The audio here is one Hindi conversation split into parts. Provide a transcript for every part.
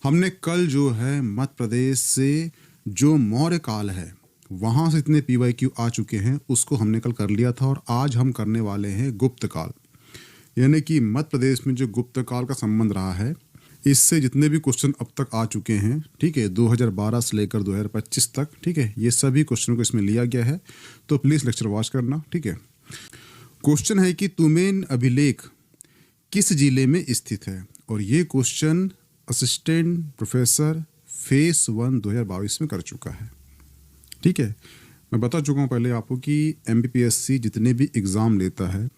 हमने कल जो है मध्य प्रदेश से जो मौर्य काल है वहाँ से इतने PYQ आ चुके हैं उसको हमने कल कर लिया था, और आज हम करने वाले हैं गुप्त काल। यानी कि मध्य प्रदेश में जो गुप्त काल का संबंध रहा है, इससे जितने भी क्वेश्चन अब तक आ चुके हैं, ठीक है, 2012 से लेकर 2025 तक, ठीक है, ये सभी क्वेश्चन को इसमें लिया गया है। तो प्लीज़ लेक्चर वॉच करना, ठीक है। क्वेश्चन है कि तुमेन अभिलेख किस जिले में स्थित है, और ये क्वेश्चन असिस्टेंट प्रोफेसर फेस 1 2022 में कर चुका है, ठीक है। मैं बता चुका हूँ पहले आपको कि MPPSC जितने भी एग्ज़ाम लेता है,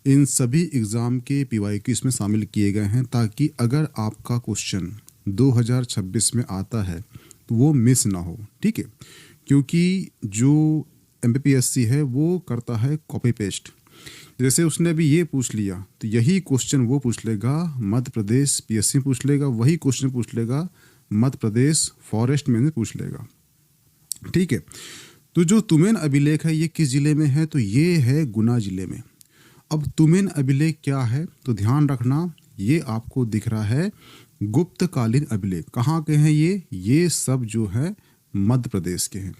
इन सभी एग्ज़ाम के PYQ इसमें शामिल किए गए हैं, ताकि अगर आपका क्वेश्चन 2026 में आता है तो वो मिस ना हो, ठीक है। क्योंकि जो MPPSC है वो करता है कॉपी पेस्ट। जैसे उसने भी ये पूछ लिया तो यही क्वेश्चन वो पूछ लेगा, मध्य प्रदेश PSC पूछ लेगा, वही क्वेश्चन पूछ लेगा मध्य प्रदेश फॉरेस्ट में पूछ लेगा, ठीक है। तो जो तुमेन अभिलेख है ये किस जिले में है, तो ये है गुना जिले में। अब तुमेन अभिलेख क्या है, तो ध्यान रखना, ये आपको दिख रहा है गुप्तकालीन अभिलेख। कहाँ के हैं ये सब जो है मध्य प्रदेश के हैं।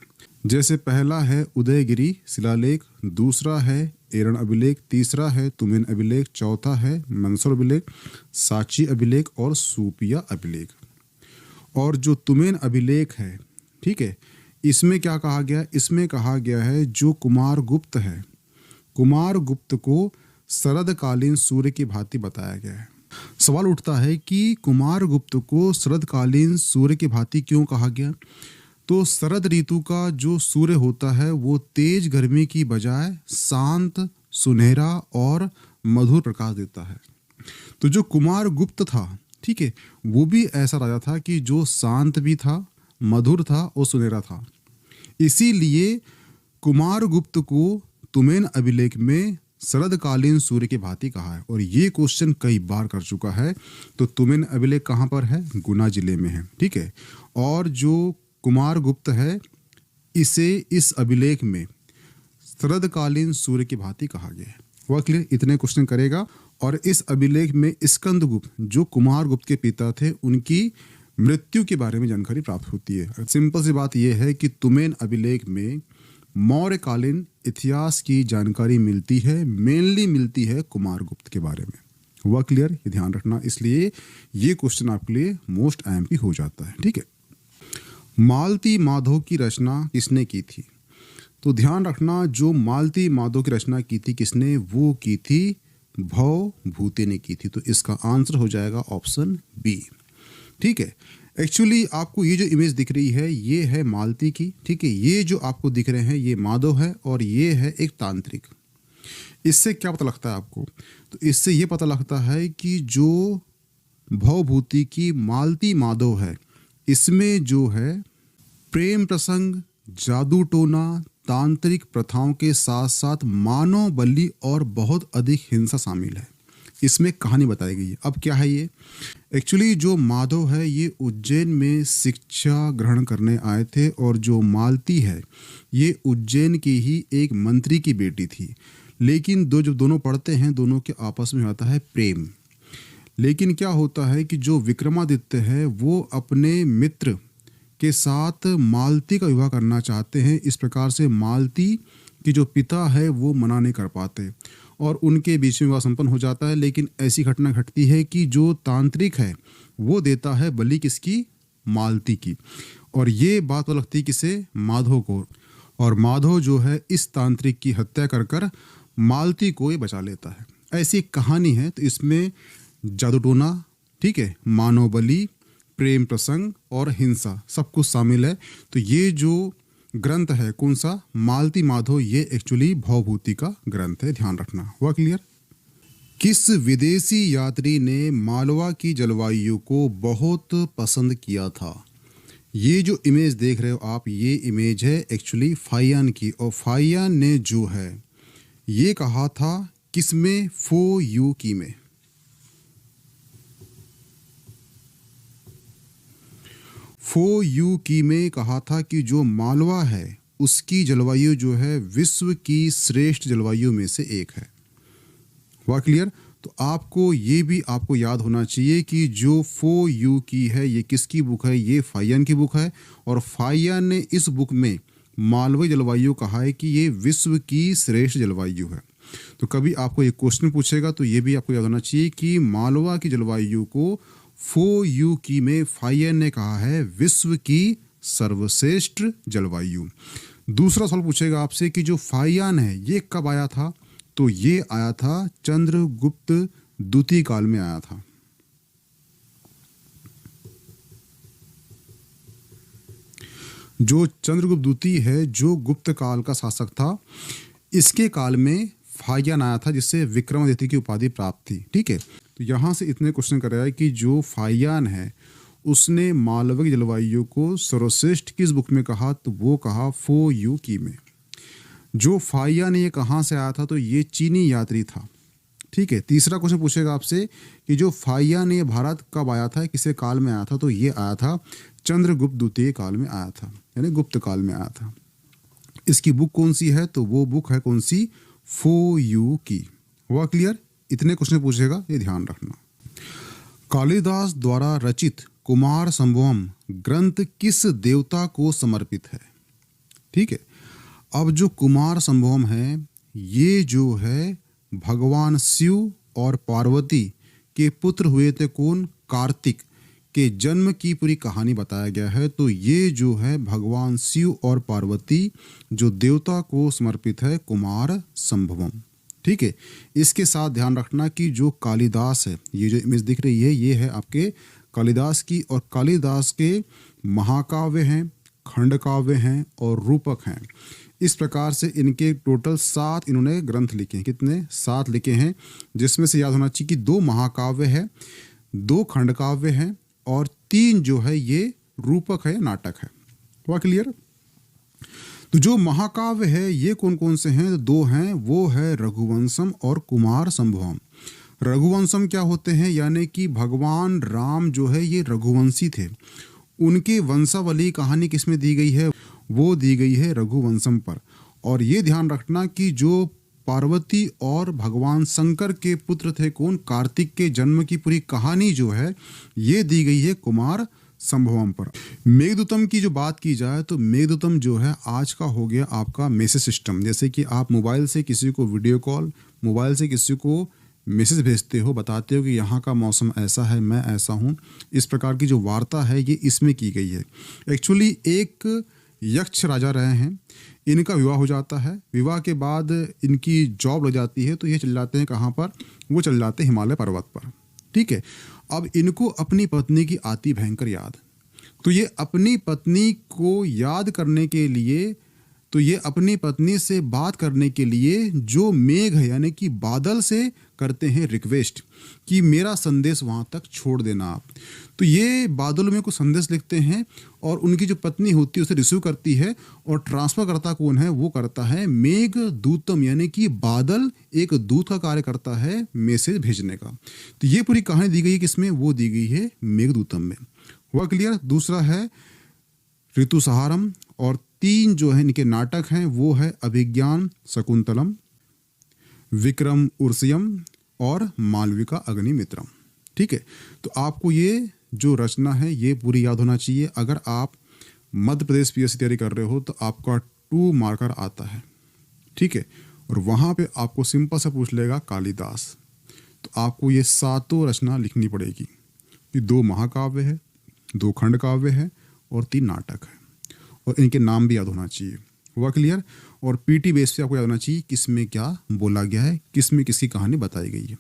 जैसे पहला है उदयगिरी शिलालेख, दूसरा है एरन अभिलेख, तीसरा है तुमेन अभिलेख, चौथा है मंदसौर अभिलेख, सांची अभिलेख और सूपिया अभिलेख। और जो तुमेन अभिलेख है, ठीक है, इसमें क्या कहा गया, इसमें कहा गया है जो कुमार गुप्त है, कुमार गुप्त को शरदकालीन सूर्य की भांति बताया गया है। सवाल उठता है कि कुमार गुप्त को शरदकालीन सूर्य की भांति क्यों कहा गया। तो शरद ऋतु का जो सूर्य होता है वो तेज गर्मी की बजाय शांत, सुनहरा और मधुर प्रकाश देता है। तो जो कुमार गुप्त था, ठीक है, वो भी ऐसा राजा था कि जो शांत भी था, मधुर था और सुनहरा था। इसीलिए कुमार गुप्त को तुमेन अभिलेख में शरदकालीन सूर्य की भांति कहा है, और ये क्वेश्चन कई बार कर चुका है। तो तुमेन अभिलेख कहाँ पर है, गुना जिले में है, ठीक है। और जो कुमार गुप्त है, इसे इस अभिलेख में शरदकालीन सूर्य की भांति कहा गया है। वह क्लियर, इतने क्वेश्चन करेगा। और इस अभिलेख में स्कंदगुप्त जो कुमार गुप्त के पिता थे उनकी मृत्यु के बारे में जानकारी प्राप्त होती है। सिंपल सी बात यह है कि तुमेन अभिलेख में मौर्यकालीन इतिहास की जानकारी मिलती है, मेनली मिलती है कुमार गुप्त के बारे में। वह क्लियर, ये ध्यान रखना, इसलिए ये क्वेश्चन आपके लिए मोस्ट IMP हो जाता है, ठीक है। मालती माधव की रचना किसने की थी, तो ध्यान रखना, जो मालती माधव की रचना की थी किसने, वो की थी भवभूति ने की थी। तो इसका आंसर हो जाएगा ऑप्शन B, ठीक है। एक्चुअली आपको ये जो इमेज दिख रही है ये है मालती की, ठीक है। ये जो आपको दिख रहे हैं ये माधव है, और ये है एक तांत्रिक। इससे क्या पता लगता है आपको, तो इससे ये पता लगता है कि जो भवभूति की मालती माधव है, इसमें जो है प्रेम प्रसंग, जादू टोना, तांत्रिक प्रथाओं के साथ साथ मानव बलि और बहुत अधिक हिंसा शामिल है। इसमें कहानी बताई गई है। अब क्या है ये, एक्चुअली जो माधव है ये उज्जैन में शिक्षा ग्रहण करने आए थे, और जो मालती है ये उज्जैन की ही एक मंत्री की बेटी थी। लेकिन जब दोनों पढ़ते हैं, दोनों के आपस में आता है प्रेम। लेकिन क्या होता है कि जो विक्रमादित्य है वो अपने मित्र के साथ मालती का विवाह करना चाहते हैं। इस प्रकार से मालती की जो पिता है वो मना नहीं कर पाते, और उनके बीच में विवाह संपन्न हो जाता है। लेकिन ऐसी घटना घटती है कि जो तांत्रिक है वो देता है बलि किसकी, मालती की, और ये बात लगती किसे, माधव को। और माधव जो है इस तांत्रिक की हत्या कर मालती को ये बचा लेता है। ऐसी कहानी है। तो इसमें जादू टोना, ठीक है, मानव बलि, प्रेम प्रसंग और हिंसा सब कुछ शामिल है। तो ये जो ग्रंथ है कौन सा, मालती माधव, ये एक्चुअली भवभूति का ग्रंथ है, ध्यान रखना। हुआ क्लियर। किस विदेशी यात्री ने मालवा की जलवायु को बहुत पसंद किया था। ये जो इमेज देख रहे हो आप, ये इमेज है एक्चुअली फाहियान की, और फाहियान ने जो है ये कहा था किसमें, फो यू की में। फो यू की में कहा था कि जो मालवा है उसकी जलवायु जो है विश्व की श्रेष्ठ जलवायु में से एक है। हुआ क्लियर। तो आपको ये भी आपको याद होना चाहिए कि जो फो यू की है ये किसकी बुक है, ये फाहियान की बुक है। और फाहियान ने इस बुक में मालवीय जलवायु कहा है कि ये विश्व की श्रेष्ठ जलवायु है। तो कभी आपको ये क्वेश्चन पूछेगा तो ये भी आपको याद होना चाहिए कि मालवा की जलवायु को फो यू की में फाहियान ने कहा है विश्व की सर्वश्रेष्ठ जलवायु। दूसरा सवाल पूछेगा आपसे कि जो फाहियान है ये कब आया था, तो ये आया था चंद्रगुप्त द्वितीय काल में आया था। जो चंद्रगुप्त द्वितीय है जो गुप्त काल का शासक था, इसके काल में फाहियान आया था जिससे विक्रमादित्य की उपाधि प्राप्त थी। ठीक है, तो यहाँ से इतने क्वेश्चन कर रहा है कि जो फाहियान है उसने मालवा की जलवायु को सर्वश्रेष्ठ किस बुक में कहा, तो वो कहा फो यू की में। जो फाहियान ये कहाँ से आया था, तो ये चीनी यात्री था। ठीक है, तीसरा क्वेश्चन पूछेगा आपसे कि जो फाहियान ये भारत कब आया था, किसे काल में आया था, तो ये आया था चंद्रगुप्त द्वितीय काल में आया था, यानी गुप्त काल में आया था। इसकी बुक कौन सी है, तो वो बुक है कौन सी, फो यू की। हुआ क्लियर? इतने क्वेश्चन पूछेगा, ये ध्यान रखना। कालिदास द्वारा रचित कुमार संभवम ग्रंथ किस देवता को समर्पित है? ठीक है, अब जो कुमार संभवम है ये जो है भगवान शिव और पार्वती के पुत्र हुए थे। कौन? कार्तिक के जन्म की पूरी कहानी बताया गया है। तो ये जो है भगवान शिव और पार्वती जो देवता को समर्पित है कुमार संभवम। ठीक है, इसके साथ ध्यान रखना कि जो कालिदास है, ये जो इमेज दिख रही है ये है आपके कालिदास की, और कालिदास के महाकाव्य हैं, खंड काव्य हैं और रूपक हैं। इस प्रकार से इनके टोटल 7 इन्होंने ग्रंथ लिखे हैं। कितने? 7 लिखे हैं, जिसमें से याद होना चाहिए कि 2 महाकाव्य है, 2 खंड काव्य हैं और 3 जो है ये रूपक है, नाटक है। हुआ क्लियर? तो जो महाकाव्य है ये कौन कौन से हैं? 2 हैं, वो है रघुवंशम और कुमार संभवम। रघुवंशम क्या होते हैं, यानी कि भगवान राम जो है ये रघुवंशी थे, उनके वंशावली कहानी किसमें दी गई है, वो दी गई है रघुवंशम पर। और ये ध्यान रखना कि जो पार्वती और भगवान शंकर के पुत्र थे कौन, कार्तिक के जन्म की पूरी कहानी जो है ये दी गई है कुमार संभवम पर। मेघदूतम की जो बात की जाए तो मेघदूतम जो है आज का हो गया आपका मैसेज सिस्टम। जैसे कि आप मोबाइल से किसी को वीडियो कॉल, मोबाइल से किसी को मैसेज भेजते हो, बताते हो कि यहाँ का मौसम ऐसा है, मैं ऐसा हूँ, इस प्रकार की जो वार्ता है ये इसमें की गई है। एक्चुअली एक यक्ष राजा रहे हैं, इनका विवाह हो जाता है, विवाह के बाद इनकी जॉब लग जाती है, तो ये चल जाते हैं कहाँ पर, वो चल जाते हैं हिमालय पर्वत पर। ठीक है, अब इनको अपनी पत्नी की आती भयंकर याद, तो ये अपनी पत्नी को याद करने के लिए, तो ये अपनी पत्नी से बात करने के लिए जो मेघ है यानी कि बादल से करते हैं रिक्वेस्ट कि मेरा संदेश वहाँ तक छोड़ देना आप। तो ये बादलों में कुछ संदेश लिखते हैं और उनकी जो पत्नी होती है उसे रिसीव करती है, और ट्रांसफर करता कौन है, वो करता है मेघ दूतम, यानी कि बादल एक दूत का कार्य करता है मैसेज भेजने का। तो ये पूरी कहानी दी गई है किसमें, वो दी गई है मेघदूतम में। हुआ क्लियर? दूसरा है ऋतुसंहारम, और 3 जो है इनके नाटक हैं वो है अभिज्ञान शकुंतलम, विक्रम उर्वशीयम और मालविका अग्निमित्रम। ठीक है, तो आपको ये जो रचना है ये पूरी याद होना चाहिए। अगर आप मध्य प्रदेश पीएससी तैयारी कर रहे हो तो आपका 2 मार्कर आता है। ठीक है, और वहाँ पे आपको सिंपल सा पूछ लेगा कालिदास, तो आपको ये 7 रचना लिखनी पड़ेगी कि 2 महाकाव्य है, 2 खंड काव्य है और 3 नाटक है, और इनके नाम भी याद होना चाहिए। हुआ क्लियर? और पीटी बेस पे आपको याद होना चाहिए किस में क्या बोला गया है, किस में किसकी कहानी बताई गई है।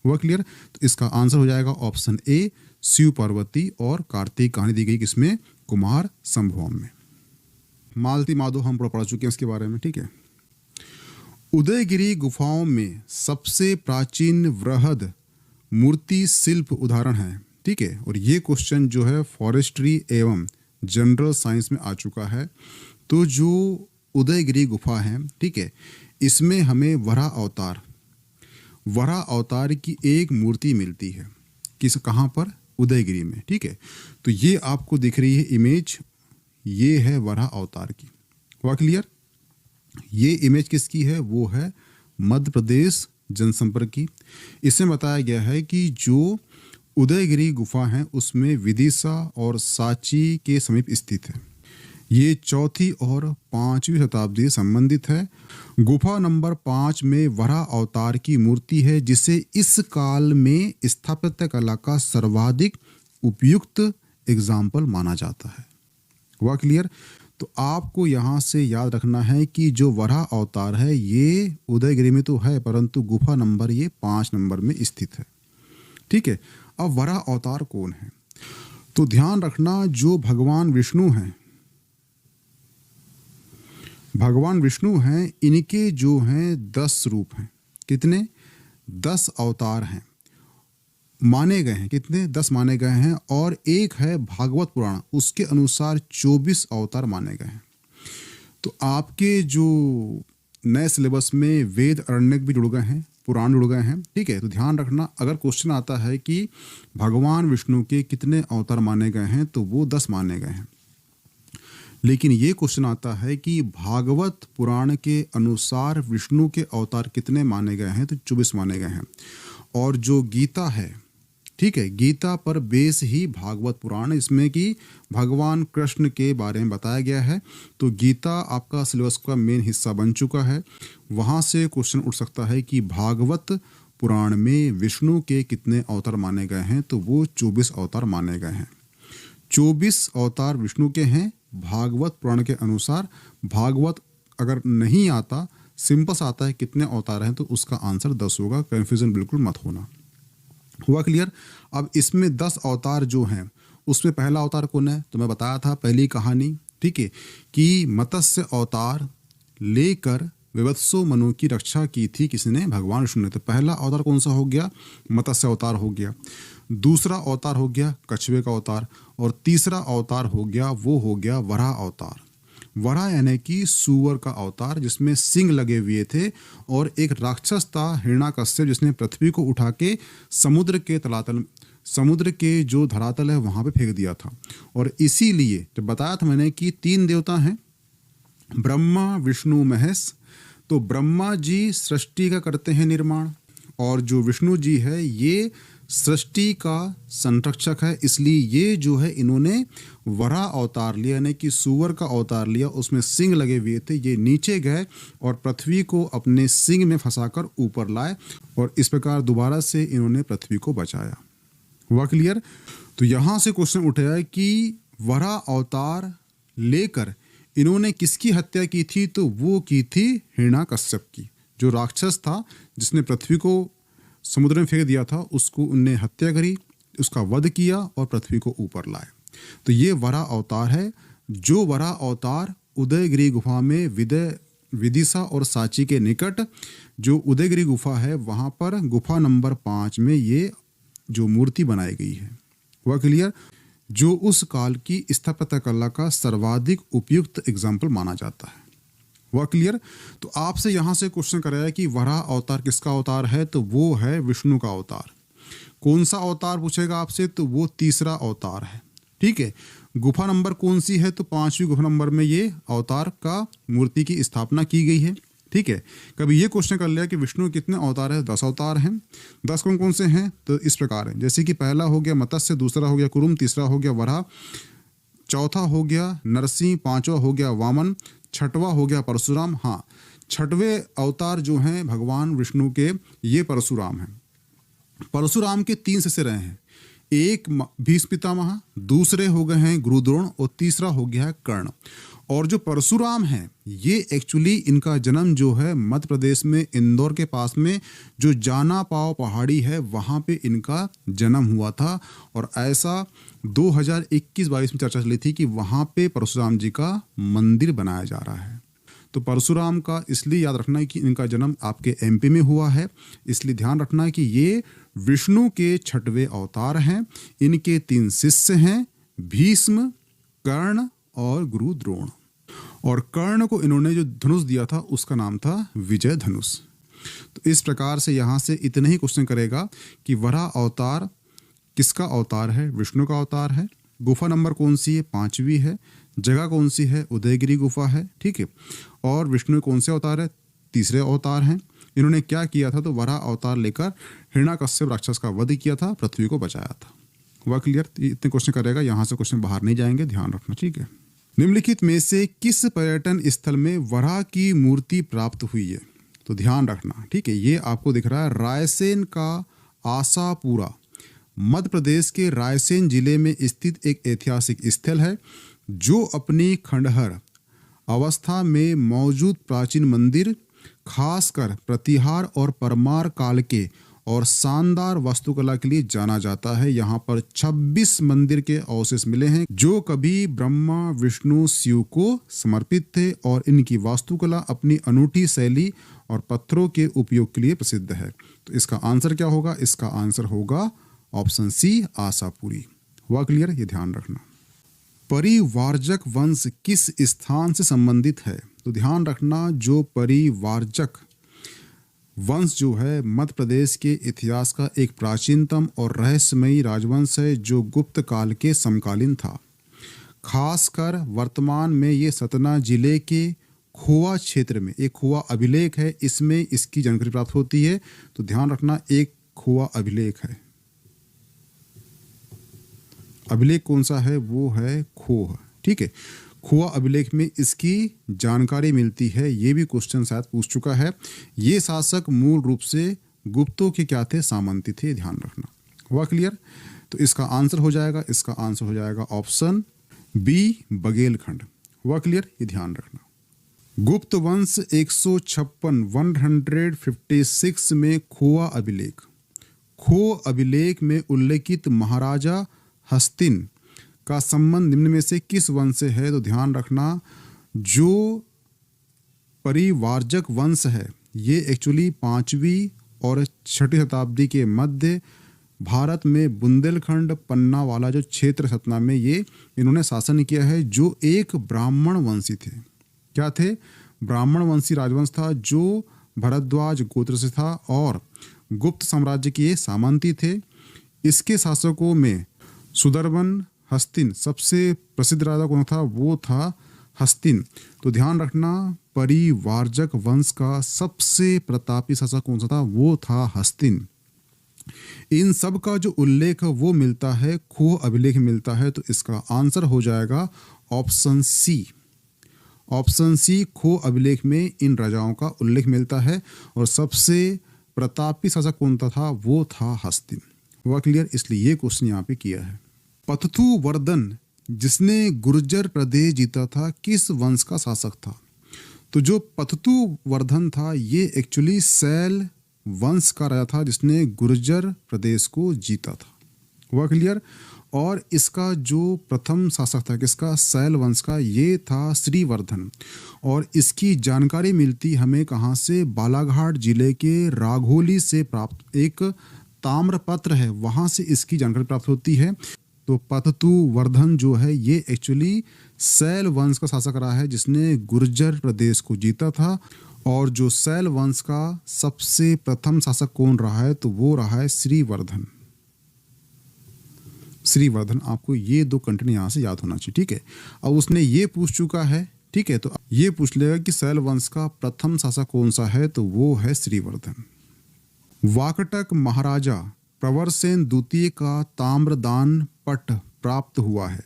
हुआ क्लियर? तो इसका आंसर हो जाएगा ऑप्शन ए, शिव पार्वती और कार्तिक कहानी दी गई किसमें, कुमार संभवम में। मालती माधो हम पढ़ चुके हैं इसके बारे में। ठीक है, उदयगिरी गुफाओं में सबसे प्राचीन वृहद मूर्ति शिल्प उदाहरण है। ठीक है, और ये क्वेश्चन जो है फॉरेस्ट्री एवं जनरल साइंस में आ चुका है। तो जो उदयगिरी गुफा है, ठीक है, इसमें हमें वराह अवतार की एक मूर्ति मिलती है। किस, कहाँ पर? उदयगिरी में। ठीक है, तो ये आपको दिख रही है इमेज, ये है वराह अवतार की। हुआ क्लियर? ये इमेज किसकी है, वो है मध्य प्रदेश जनसंपर्क की। इसमें बताया गया है कि जो उदयगिरी गुफा है उसमें विदिशा और सांची के समीप स्थित है। ये 4वीं और 5वीं शताब्दी से संबंधित है। गुफा नंबर 5 में वराह अवतार की मूर्ति है, जिसे इस काल में स्थापत्य कला का सर्वाधिक उपयुक्त एग्जाम्पल माना जाता है। हुआ क्लियर? तो आपको यहाँ से याद रखना है कि जो वराह अवतार है ये उदयगिरी में तो है, परंतु गुफा नंबर ये 5 नंबर में स्थित है। ठीक है। अब वराह अवतार कौन है? तो ध्यान रखना, जो भगवान विष्णु हैं, भगवान विष्णु हैं, इनके जो हैं 10 रूप हैं। कितने? 10 अवतार हैं माने गए हैं। कितने? 10 माने गए हैं। और एक है भागवत पुराण, उसके अनुसार 24 अवतार माने गए हैं। तो आपके जो नए सिलेबस में वेद अरण्यक भी जुड़ गए हैं, पुराण जुड़ गए हैं। ठीक है। तो ध्यान रखना, अगर क्वेश्चन आता है कि भगवान विष्णु के कितने अवतार माने गए हैं, तो वो 10 माने गए हैं। लेकिन ये क्वेश्चन आता है कि भागवत पुराण के अनुसार विष्णु के अवतार कितने माने गए हैं, तो 24 माने गए हैं। और जो गीता है, ठीक है, गीता पर बेस ही भागवत पुराण, इसमें कि भगवान कृष्ण के बारे में बताया गया है। तो गीता आपका सिलेबस का मेन हिस्सा बन चुका है। वहाँ से क्वेश्चन उठ सकता है कि भागवत पुराण में विष्णु के कितने अवतार माने गए हैं, तो वो 24 अवतार माने गए हैं। 24 अवतार विष्णु के हैं भागवत पुराण के अनुसार। भागवत अगर नहीं आता, सिंपल आता है कितने अवतार हैं, तो उसका आंसर 10 होगा। कन्फ्यूजन बिल्कुल मत होना। हुआ क्लियर? अब इसमें 10 अवतार जो हैं, उसमें पहला अवतार कौन है? तो मैं बताया था पहली कहानी, ठीक है, कि मत्स्य अवतार लेकर विवत्सो मनु की रक्षा की थी किसने? भगवान विष्णु ने। तो पहला अवतार कौन सा हो गया? मत्स्य अवतार हो गया। दूसरा अवतार हो गया कछुए का अवतार। और तीसरा अवतार हो गया, वो हो गया वराह अवतार। वराह यानी कि सूअर का अवतार, जिसमें सिंग लगे हुए थे। और एक राक्षस था हिरण्याकश्यप, जिसने पृथ्वी को उठा के समुद्र के तलातल, समुद्र के जो धरातल है वहां पे फेंक दिया था। और इसीलिए जब बताया था मैंने कि 3 देवता हैं, ब्रह्मा विष्णु महेश। तो ब्रह्मा जी सृष्टि का करते हैं निर्माण, और जो विष्णु जी है ये सृष्टि का संरक्षक है। इसलिए ये जो है इन्होंने वराह अवतार लिया, यानी कि सूअर का अवतार लिया। उसमें सिंग लगे हुए थे, ये नीचे गए और पृथ्वी को अपने सिंग में फंसाकर ऊपर लाए, और इस प्रकार दोबारा से इन्होंने पृथ्वी को बचाया। हुआ क्लियर? तो यहाँ से क्वेश्चन उठाया कि वराह अवतार लेकर इन्होंने किसकी हत्या की थी? तो वो की थी हिरण्याकश्यप की। जो राक्षस था जिसने पृथ्वी को समुद्र में फेंक दिया था, उसको उनने हत्या करी, उसका वध किया और पृथ्वी को ऊपर लाए। तो ये वराह अवतार है। जो वराह अवतार उदयगिरी गुफा में विदिशा और सांची के निकट जो उदयगिरी गुफा है, वहाँ पर गुफा नंबर 5 में ये जो मूर्ति बनाई गई है। हुआ क्लियर? जो उस काल की स्थापत्य कला का सर्वाधिक उपयुक्त एग्जाम्पल माना जाता है। हुआ क्लियर? तो आपसे यहाँ से क्वेश्चन कराया कि वराह अवतार किसका अवतार है? तो वो है विष्णु का अवतार। कौन सा अवतार पूछेगा आपसे? तो वो तीसरा अवतार है। ठीक है। गुफा नंबर कौन सी है? तो 5वीं गुफा नंबर में ये अवतार का मूर्ति की स्थापना की गई है। ठीक है। कभी ये क्वेश्चन कर लिया कि विष्णु कितने अवतार है? 10 अवतार हैं। 10 कौन कौन से हैं? तो इस प्रकार है, जैसे कि पहला हो गया मत्स्य, दूसरा हो गया कुरुम, तीसरा हो गया वराह, चौथा हो गया नरसिंह, 5वां हो गया वामन, 6वां हो गया परशुराम। हाँ, 6वें अवतार जो हैं भगवान विष्णु के, ये परशुराम हैं। परशुराम के 3 शिष्य रहे हैं। एक भीष्म पितामह, दूसरे हो गए हैं गुरुद्रोण, और तीसरा हो गया है कर्ण। और जो परशुराम हैं, ये एक्चुअली इनका जन्म जो है मध्य प्रदेश में इंदौर के पास में जो जाना पाव पहाड़ी है, वहाँ पे इनका जन्म हुआ था। और ऐसा 2021-22 में चर्चा चली थी कि वहाँ पे परशुराम जी का मंदिर बनाया जा रहा है। तो परशुराम का इसलिए याद रखना है कि इनका जन्म आपके MP में हुआ है। इसलिए ध्यान रखना है कि ये विष्णु के 6वें अवतार हैं। इनके 3 शिष्य हैं, भीष्म, कर्ण और गुरु द्रोण। और कर्ण को इन्होंने जो धनुष दिया था उसका नाम था विजय धनुष। तो इस प्रकार से यहाँ से इतने ही क्वेश्चन करेगा कि वराह अवतार किसका अवतार है? विष्णु का अवतार है। गुफा नंबर कौन सी है? 5वीं है। जगह कौन सी है? उदयगिरी गुफा है। ठीक है। और विष्णु कौन से अवतार है? तीसरे अवतार हैं। इन्होंने क्या किया था, तो वराह अवतार लेकर हिरण्याकश्यप राक्षस का वध किया था, पृथ्वी को बचाया था। हुआ क्लियर? इतने क्वेश्चन करेगा, यहाँ से क्वेश्चन बाहर नहीं जाएंगे, ध्यान रखना, ठीक है। निम्नलिखित में से किस पर्यटन स्थल में वराह की मूर्ति प्राप्त हुई है? तो ध्यान रखना, ठीक है। ये आपको दिख रहा है रायसेन का आशापुरा, मध्य प्रदेश के रायसेन जिले में स्थित एक ऐतिहासिक स्थल है, जो अपनी खंडहर अवस्था में मौजूद प्राचीन मंदिर, खासकर प्रतिहार और परमार काल के और शानदार वास्तुकला के लिए जाना जाता है। यहाँ पर 26 मंदिर के अवशेष मिले हैं, जो कभी ब्रह्मा, विष्णु, शिव को समर्पित थे, और इनकी वास्तुकला अपनी अनूठी शैली और पत्थरों के उपयोग के लिए प्रसिद्ध है। तो इसका आंसर क्या होगा? इसका आंसर होगा ऑप्शन सी, आशापुरी। हुआ क्लियर? ये ध्यान रखना। परिवारजक वंश किस स्थान से संबंधित है? तो ध्यान रखना, जो परिवारजक वंश जो है मध्य प्रदेश के इतिहास का एक प्राचीनतम और रहस्यमयी राजवंश है, जो गुप्त काल के समकालीन था। खासकर वर्तमान में ये सतना जिले के खोवा क्षेत्र में, एक खोवा अभिलेख है, इसमें इसकी जानकारी प्राप्त होती है। तो ध्यान रखना, एक खोवा अभिलेख है। अभिलेख कौन सा है? वो है खोह, ठीक है। खोआ अभिलेख में इसकी जानकारी मिलती है। ये भी क्वेश्चन शायद पूछ चुका है। ये शासक मूल रूप से गुप्तों के क्या थे? सामंती थे, ध्यान रखना। हुआ क्लियर? तो इसका आंसर हो जाएगा, इसका आंसर हो जाएगा ऑप्शन बी, बघेलखंड। हुआ क्लियर? ये ध्यान रखना। गुप्त वंश 156 में खोआ अभिलेख, खो अभिलेख में उल्लेखित महाराजा हस्तिन का संबंध निम्न में से किस वंश से है? तो ध्यान रखना, जो परिवारजक वंश है ये एक्चुअली 5वीं और 6वीं शताब्दी के मध्य भारत में बुंदेलखंड, पन्ना वाला जो क्षेत्र सतना में ये इन्होंने शासन किया है, जो एक ब्राह्मण वंशी थे। क्या थे? ब्राह्मण वंशी राजवंश था, जो भरद्वाज गोत्र से था और गुप्त साम्राज्य के ये सामंती थे। इसके शासकों में सुदर्शन, हस्तिन, सबसे प्रसिद्ध राजा कौन था? वो था हस्तिन। तो ध्यान रखना, परिवारजक वंश का सबसे प्रतापी शासक कौन सा था? वो था हस्तिन। इन सब का जो उल्लेख वो मिलता है, खोह अभिलेख मिलता है। तो इसका आंसर हो जाएगा ऑप्शन सी। ऑप्शन सी, खोह अभिलेख में इन राजाओं का उल्लेख मिलता है, और सबसे प्रतापी शासक कौन था? वो था हस्तिन। हुआ क्लियर? इसलिए ये क्वेश्चन यहाँ पे किया है। पतथु वर्धन, जिसने गुर्जर प्रदेश जीता था, किस वंश का शासक था? तो जो पतथु वर्धन था ये एक्चुअली सैल वंश का राजा था, जिसने गुर्जर प्रदेश को जीता था। हुआ क्लियर? और इसका जो प्रथम शासक था किसका? सैल वंश का, ये था श्रीवर्धन। और इसकी जानकारी मिलती हमें कहाँ से? बालाघाट जिले के राघोली से प्राप्त एक ताम्रपत्र है, वहाँ से इसकी जानकारी प्राप्त होती है। तो पतथु वर्धन जो है ये एक्चुअली सैल वंश का शासक रहा है, जिसने गुर्जर प्रदेश को जीता था। और जो सैल वंश का सबसे प्रथम शासक कौन रहा है? तो वो रहा है श्रीवर्धन। श्रीवर्धन, आपको ये दो कंटेंट यहाँ से याद होना चाहिए, ठीक है। अब उसने ये पूछ चुका है, ठीक है, तो ये पूछ लेगा कि सैल वंश का प्रथम शासक कौन सा है? तो वो है श्रीवर्धन। वाकटक महाराजा प्रवरसेन द्वितीय का ताम्रदान पट प्राप्त हुआ है।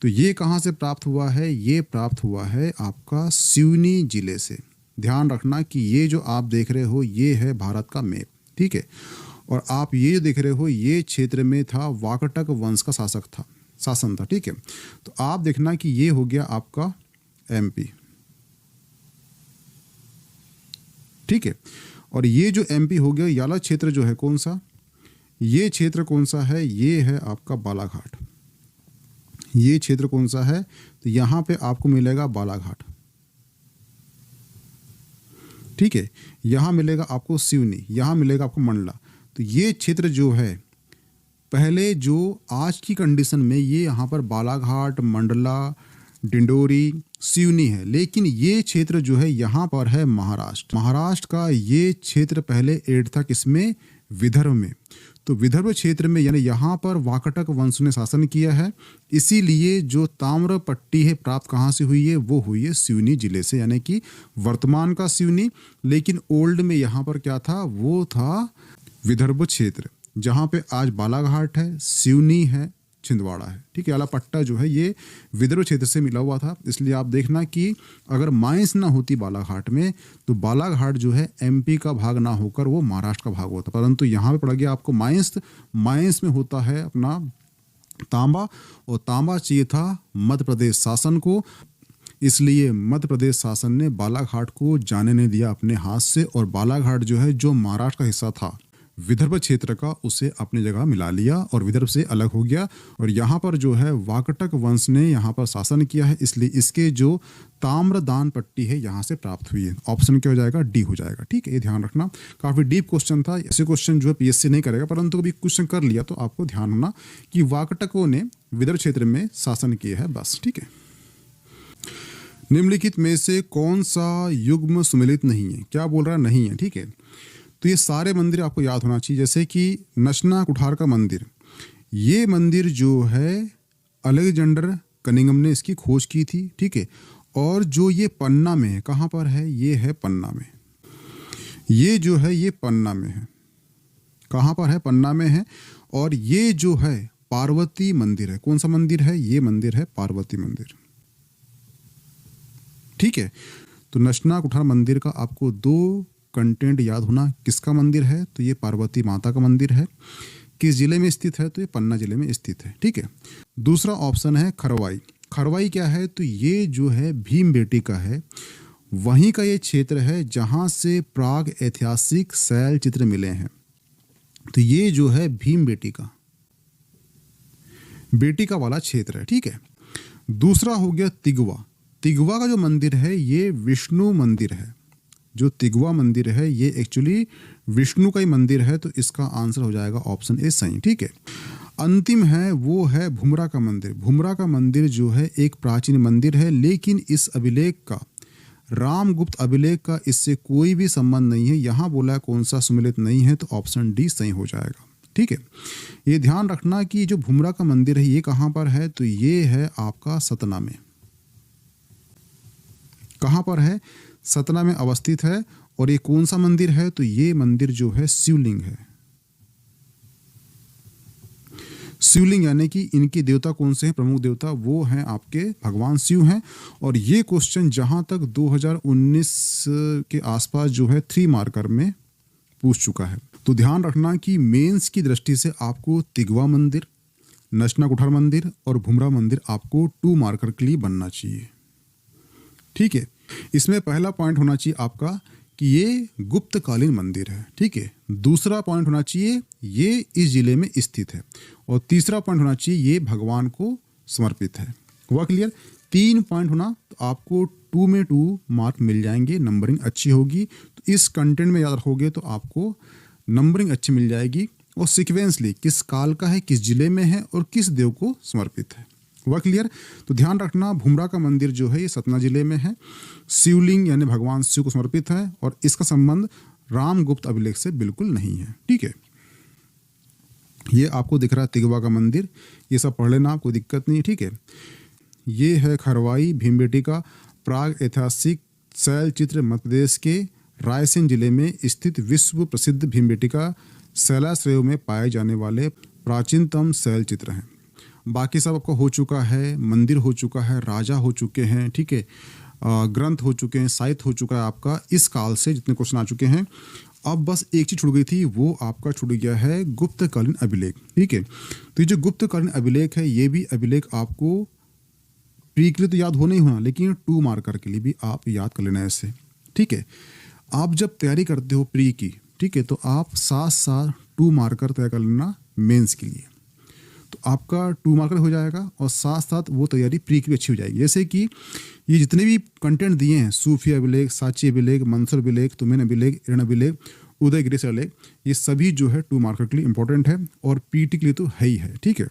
तो ये कहाँ से प्राप्त हुआ है? ये प्राप्त हुआ है आपका सिवनी जिले से। ध्यान रखना कि ये जो आप देख रहे हो ये है भारत का मैप, ठीक है। और आप ये जो देख रहे हो ये क्षेत्र में था वाकटक वंश का शासन था, ठीक है। तो आप देखना कि ये हो गया आपका एमपी, ठीक है। और ये जो एमपी हो गया, ये वाला क्षेत्र जो है कौन सा? ये क्षेत्र कौन सा है? ये है आपका बालाघाट। ये क्षेत्र कौन सा है? तो यहाँ पे आपको मिलेगा बालाघाट, ठीक है। यहाँ मिलेगा आपको सिवनी, यहाँ मिलेगा आपको मंडला। तो ये क्षेत्र जो है पहले जो आज की कंडीशन में ये यहाँ पर बालाघाट, मंडला, डिंडोरी, सिवनी है, लेकिन ये क्षेत्र जो है यहाँ पर है महाराष्ट्र। महाराष्ट्र का ये क्षेत्र पहले एड था किसमें? विदर्भ में। तो विदर्भ क्षेत्र में यानी यहाँ पर वाकटक वंश ने शासन किया है, इसीलिए जो ताम्र पट्टी है प्राप्त कहाँ से हुई है, वो हुई है सिवनी जिले से, यानी कि वर्तमान का सिवनी, लेकिन ओल्ड में यहाँ पर क्या था, वो था विदर्भ क्षेत्र, जहाँ पे आज बालाघाट है, सिवनी है, छिंदवाड़ा है। ठीक है, आला पट्टा जो है ये विदर्भ क्षेत्र से मिला हुआ था। इसलिए आप देखना कि अगर माइंस ना होती बालाघाट में तो बालाघाट जो है एमपी का भाग ना होकर वो महाराष्ट्र का भाग होता, परंतु यहाँ पे पड़ गया आपको माइंस में होता है अपना तांबा, और तांबा चाहिए था मध्य प्रदेश शासन को, इसलिए मध्य प्रदेश शासन ने बालाघाट को जाने नहीं दिया अपने हाथ से, और बालाघाट जो है जो महाराष्ट्र का हिस्सा था विदर्भ क्षेत्र का, उसे अपनी जगह मिला लिया और विदर्भ से अलग हो गया। और यहाँ पर जो है वाकटक वंश ने यहाँ पर शासन किया है, इसलिए इसके जो ताम्रदान पट्टी है यहाँ से प्राप्त हुई है। ऑप्शन क्या हो जाएगा, डी हो जाएगा। ठीक है, ये ध्यान रखना, काफी डीप क्वेश्चन था, ऐसे क्वेश्चन जो है पीएससी नहीं करेगा, परंतु कभी क्वेश्चन कर लिया तो आपको ध्यान होना कि वाकटकों ने विदर्भ क्षेत्र में शासन किया है, बस। ठीक है, निम्नलिखित में से कौन सा युग्म सुमेलित नहीं है, क्या बोल रहा है, नहीं है। ठीक है, तो ये सारे मंदिर आपको याद होना चाहिए, जैसे कि नशना कुठार का मंदिर, ये मंदिर जो है अलेक्जेंडर कनिंघम ने इसकी खोज की थी। ठीक है, और जो ये पन्ना में है, कहाँ पर है, ये है पन्ना में, ये जो है ये पन्ना में है, कहाँ पर है, पन्ना में है। और ये जो है पार्वती मंदिर है, कौन सा मंदिर है, ये मंदिर है पार्वती मंदिर। ठीक है, तो नशना कुठार मंदिर का आपको दो कंटेंट याद होना, किसका मंदिर है, तो ये पार्वती माता का मंदिर है, किस जिले में स्थित है, तो ये पन्ना जिले में स्थित है। ठीक है, दूसरा ऑप्शन है खरवाई। खरवाई क्या है, तो ये जो है भीमबेटका है, वहीं का ये क्षेत्र है जहां से प्राग ऐतिहासिक शैल चित्र मिले हैं। तो ये जो है भीमबेटका वाला क्षेत्र है। ठीक है, दूसरा हो गया तिगवा। तिगवा का जो मंदिर है ये विष्णु मंदिर है, जो तिगवा मंदिर है ये एक्चुअली विष्णु का ही मंदिर है, तो इसका आंसर हो जाएगा ऑप्शन ए सही। ठीक है, अंतिम है वो है भुमरा का मंदिर। भुमरा का मंदिर जो है एक प्राचीन मंदिर है, लेकिन इस अभिलेख का, रामगुप्त अभिलेख का इससे कोई भी संबंध नहीं है। यहाँ बोला है कौन सा सुमेलित नहीं है, तो ऑप्शन डी सही हो जाएगा। ठीक है, ये ध्यान रखना कि जो भुमरा का मंदिर है ये कहाँ पर है, तो ये है आपका सतना में। कहाँ पर है, सतना में अवस्थित है। और ये कौन सा मंदिर है, तो ये मंदिर जो है शिवलिंग है। शिवलिंग यानी कि इनके देवता कौन से हैं, प्रमुख देवता वो हैं आपके भगवान शिव हैं। और ये क्वेश्चन जहां तक 2019 के आसपास जो है 3 मार्कर में पूछ चुका है। तो ध्यान रखना कि मेंस की दृष्टि से आपको तिगवा मंदिर, नशना कुठार मंदिर और भुमरा मंदिर आपको 2 मार्कर के लिए बनना चाहिए। ठीक है, इसमें पहला पॉइंट होना चाहिए आपका कि ये गुप्तकालीन मंदिर है। ठीक है, दूसरा पॉइंट होना चाहिए ये इस जिले में स्थित है, और तीसरा पॉइंट होना चाहिए ये भगवान को समर्पित है। हुआ क्लियर? 3 पॉइंट होना, तो आपको 2 में 2 मार्क मिल जाएंगे, नंबरिंग अच्छी होगी। तो इस कंटेंट में याद रखोगे तो आपको नंबरिंग अच्छी मिल जाएगी। और सिक्वेंसली किस काल का है, किस जिले में है और किस देव को समर्पित है। हुआ क्लियर? तो ध्यान रखना भुमरा का मंदिर जो है ये सतना जिले में है, शिवलिंग यानी भगवान शिव को समर्पित है, और इसका संबंध रामगुप्त अभिलेख से बिल्कुल नहीं है। ठीक है, ये आपको दिख रहा है तिगवा का मंदिर, ये सब पढ़ लेना, कोई दिक्कत नहीं। ठीक है, ये है खरवाई भीमबेटका प्राग ऐतिहासिक शैल चित्र मध्य प्रदेश के रायसेन जिले में स्थित विश्व प्रसिद्ध भीमबेटका शैलाश्रयों में पाए जाने वाले प्राचीनतम शैल चित्र हैं। बाकी सब आपका हो चुका है, मंदिर हो चुका है, राजा हो चुके हैं, ठीक है, ग्रंथ हो चुके हैं, साहित्य हो चुका है आपका इस काल से जितने क्वेश्चन आ चुके हैं। अब बस एक चीज छूट गई थी, वो आपका छूट गया है गुप्तकालीन अभिलेख। ठीक है, तो ये जो गुप्तकालीन अभिलेख है ये भी अभिलेख आपको प्री के लिए तो याद हो नहीं होना, लेकिन 2 मार्कर के लिए भी आप याद कर लेना ऐसे। ठीक है, आप जब तैयारी करते हो प्री की, ठीक है, तो आप साथ साथ 2 मार्कर तय कर लेना मेंस के लिए, तो आपका 2 मार्कर हो जाएगा और साथ साथ वो तैयारी प्री की भी अच्छी हो जाएगी। जैसे कि ये जितने भी कंटेंट दिए हैं, सूफी अभिलेख, साची अभिलेख, मंसूर अभिलेख, तुमेन अभिलेख, इरण अभिलेख, उदयगिरी अभिलेख, ये सभी जो है 2 मार्कर के लिए इंपॉर्टेंट है और पीटी के लिए तो है ही है। ठीक है,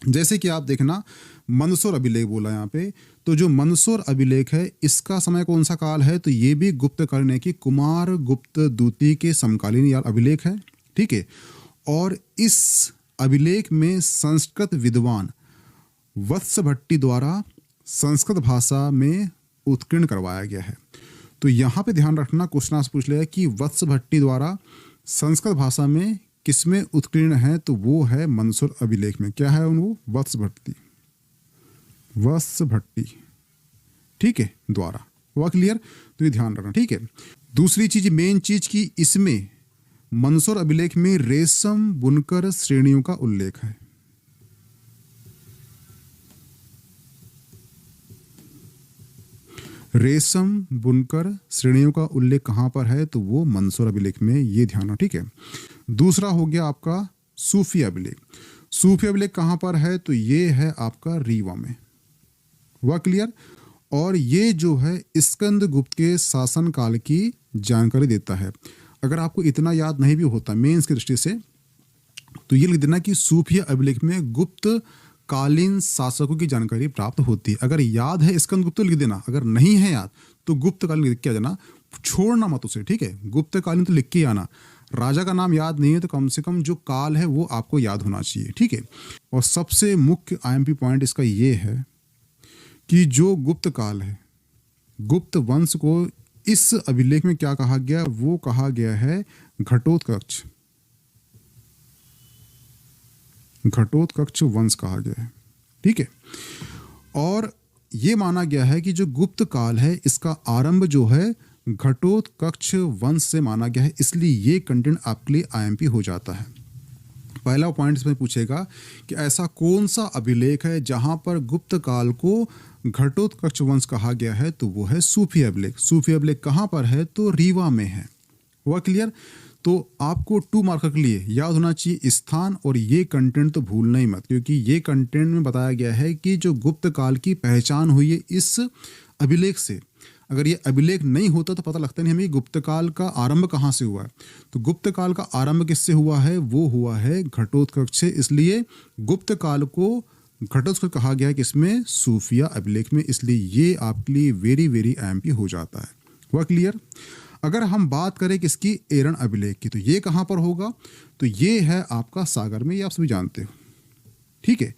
जैसे कि आप देखना मंदसौर अभिलेख बोला यहाँ पे, तो जो मंदसौर अभिलेख है इसका समय कौन सा काल है, तो ये भी गुप्तकालीन है कि कुमार गुप्त द्वितीय के समकालीन या अभिलेख है। ठीक है, और इस अभिलेख में संस्कृत विद्वान वत्स भट्टी द्वारा संस्कृत भाषा में उत्कीर्ण करवाया गया है। तो यहाँ पे ध्यान रखना, क्वेश्चन आपसे पूछ लिया कि वत्स भट्टी द्वारा संस्कृत भाषा में किसमें उत्कीर्ण है, तो वो है मंदसौर अभिलेख में। क्या है वो? वत्स भट्टी, ठीक है, द्वारा। हुआ क्लियर? तो ये ध्यान रखना, ठीक है। दूसरी चीज, मेन चीज की इसमें मंदसौर अभिलेख में रेशम बुनकर श्रेणियों का उल्लेख है। रेशम बुनकर श्रेणियों का उल्लेख कहां पर है, तो वो मंदसौर अभिलेख में, ये ध्यान रखना, ठीक है। दूसरा हो गया आपका सूफी अभिलेख। सूफी अभिलेख कहां पर है, तो ये है आपका रीवा में। हुआ क्लियर? और ये जो है स्कंद गुप्त के शासन काल की जानकारी देता है। अगर आपको इतना याद नहीं भी होता मेंस की दृष्टि से, तो ये लिख देना कि सूफी अभिलेख में गुप्त कालीन शासकों की जानकारी प्राप्त होती है। अगर याद है स्कंद गुप्त तो लिख देना, अगर नहीं है याद तो गुप्त कालीन लिख के आ जाना, छोड़ना मत उसे, ठीक है। गुप्त कालीन तो लिख के आना। राजा का नाम याद नहीं है तो कम से कम जो काल है वो आपको याद होना चाहिए, ठीक है। और सबसे मुख्य आईएमपी पॉइंट इसका ये है कि जो गुप्त काल है, गुप्त वंश को इस अभिलेख में क्या कहा गया, वो कहा गया है घटोत्कच वंश कहा गया है, ठीक है। और ये माना गया है कि जो गुप्त काल है इसका आरंभ जो है घटोत्कच वंश से माना गया है, इसलिए ये कंटेंट आपके लिए आईएमपी हो जाता है। पहला पॉइंट इसमें पूछेगा कि ऐसा कौन सा अभिलेख है जहां पर गुप्त काल को घटोत्कच वंश कहा गया है, तो वो है सूफी अभिलेख। सूफी अभिलेख कहां पर है, तो रीवा में है। हुआ क्लियर? तो आपको 2 मार्कर के लिए याद होना चाहिए स्थान और ये कंटेंट तो भूलना ही मत, क्योंकि ये कंटेंट में बताया गया है कि जो गुप्त काल की पहचान हुई है इस अभिलेख से। अगर ये अभिलेख नहीं होता तो पता लगता नहीं हमें गुप्त काल का आरंभ कहाँ से हुआ है। तो गुप्त काल का आरंभ किससे हुआ है, वो हुआ है घटोत्कच से, इसलिए गुप्त काल को घटोत्कच कहा गया है किसमें, सूफिया अभिलेख में। इसलिए ये आपके लिए वेरी वेरी आईएमपी हो जाता है। हुआ क्लियर? अगर हम बात करें किसकी, एरण अभिलेख की, तो ये कहां पर होगा, तो ये है आपका सागर में, ये आप सभी जानते हो, ठीक है।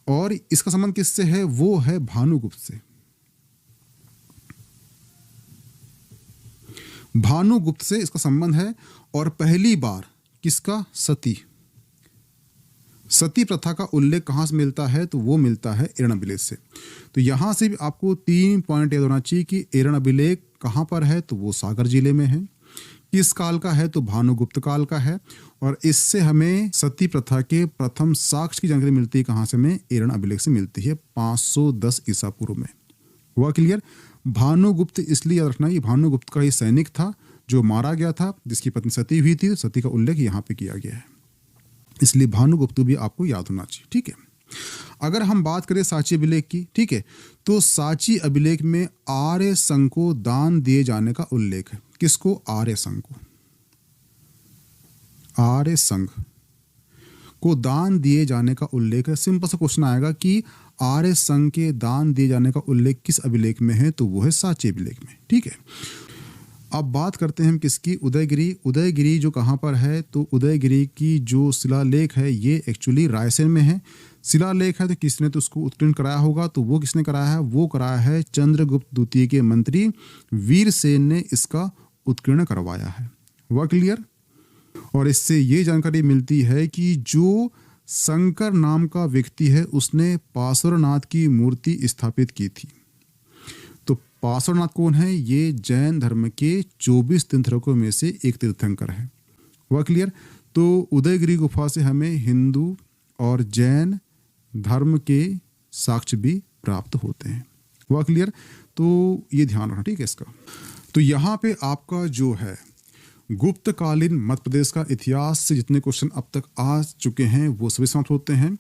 और इसका संबंध किससे है, वो है भानुगुप्त से। भानुगुप्त से इसका संबंध है। और पहली बार किसका, सती प्रथा का उल्लेख कहां से मिलता है, तो वो मिलता है एरण अभिलेख से। तो यहां से भी आपको 3 पॉइंट याद होना चाहिए कि एरण अभिलेख कहां पर है, तो वो सागर जिले में है। किस काल का है, तो भानुगुप्त काल का है। और इससे हमें सती प्रथा के प्रथम साक्ष्य की जानकारी मिलती है कहां से, हमें एरण अभिलेख से मिलती है 510 ईसा पूर्व में। हुआ क्लियर? भानुगुप्त इसलिए याद रखना, ये भानुगुप्त का ही सैनिक था जो मारा गया था, जिसकी पत्नी सती हुई थी। सती का उल्लेख यहाँ पे किया गया है, इसलिए भानुगुप्त भी आपको याद होना चाहिए, ठीक है। अगर हम बात करें सांची अभिलेख की, ठीक है, तो सांची अभिलेख में आर्य संघ को दान दिए जाने का उल्लेख है। किसको, आर्य संघ को। आर्य संघ को दान दिए जाने का उल्लेख है। सिंपल सा क्वेश्चन आएगा कि आर्य संघ के दान दिए जाने का उल्लेख किस अभिलेख में है, तो वो है सांची अभिलेख में, ठीक है। अब बात करते हैं हम किसकी, उदयगिरी। उदयगिरी जो कहाँ पर है, तो उदयगिरी की जो शिलालेख है ये एक्चुअली रायसेन में है। शिलालेख है तो किसने तो उसको उत्कीर्ण कराया होगा, तो वो किसने कराया है, वो कराया है चंद्रगुप्त द्वितीय के मंत्री वीरसेन ने इसका उत्कीर्ण करवाया है। हुआ क्लियर? और इससे ये जानकारी मिलती है कि जो शंकर नाम का व्यक्ति है उसने पार्श्वनाथ की मूर्ति स्थापित की थी। तो पार्श्वनाथ कौन है, ये जैन धर्म के 24 तीर्थंकरों में से एक तीर्थंकर है। हुआ क्लियर? तो उदयगिरी गुफा से हमें हिंदू और जैन धर्म के साक्ष्य भी प्राप्त होते हैं। हुआ क्लियर? तो ये ध्यान रखना, ठीक है इसका। तो यहाँ पे आपका जो है गुप्तकालीन मध्य प्रदेश का इतिहास से जितने क्वेश्चन अब तक आ चुके हैं वो सभी समाप्त होते हैं,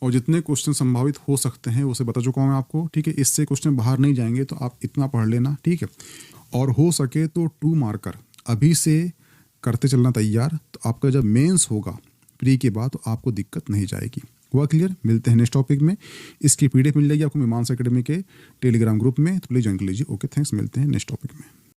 और जितने क्वेश्चन संभावित हो सकते हैं वो से बता चुका हूँ मैं आपको, ठीक है। इससे क्वेश्चन बाहर नहीं जाएंगे, तो आप इतना पढ़ लेना, ठीक है। और हो सके तो 2 मार्कर अभी से करते चलना तैयार, तो आपका जब मेंस होगा प्री के बाद तो आपको दिक्कत नहीं जाएगी। हुआ क्लियर? मिलते हैं नेक्स्ट टॉपिक में। इसकी PDF मिल जाएगी आपको मीमांसा एकेडमी के टेलीग्राम ग्रुप में, तो प्लीज ज्वाइन कर लीजिए। ओके, थैंक्स, मिलते हैं नेक्स्ट टॉपिक में।